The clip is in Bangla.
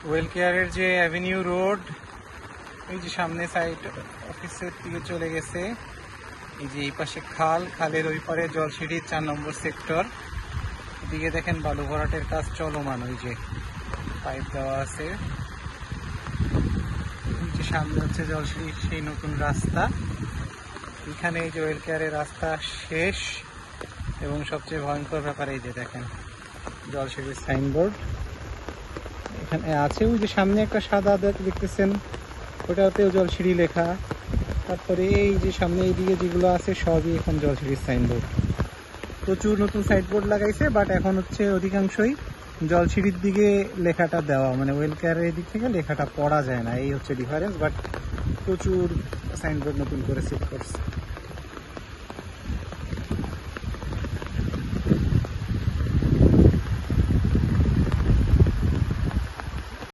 ওয়েল কেয়ারের যে অ্যাভিনিউ রোড, এই যে সামনে সাইড অফিসের দিকে চলে গেছে। এই যে এই পাশে খাল, খালের ওই পারে জলসিঁড়ি 4 নম্বর সেক্টর। এদিকে দেখেন বালু ভরাটের কাজ চলমান, ওই যে পাইপ দেওয়া আছে। এই যে সামনে হচ্ছে জলসিঁড়ির সেই নতুন রাস্তা। এখানে এই যে ওয়েল কেয়ারের রাস্তা শেষ, এবং সবচেয়ে ভয়ঙ্কর ব্যাপার এই যে দেখেন জলসিঁড়ির সাইনবোর্ড এখানে আছে। ওই যে সামনে একটা সাদা দেখতেছেন, ওটাতেও জলসিঁড়ি লেখা। তারপরে এই যে সামনে এইদিকে যেগুলো আছে সবই এখন জলসিঁড়ির সাইনবোর্ড। প্রচুর নতুন সাইনবোর্ড লাগাইছে, বাট এখন হচ্ছে অধিকাংশই জলসিঁড়ির দিকে লেখাটা দেওয়া, মানে ওয়েল কেয়ারের দিক থেকে লেখাটা পড়া যায় না, এই হচ্ছে ডিফারেন্স। বাট প্রচুর সাইনবোর্ড নতুন করে সেট করছে।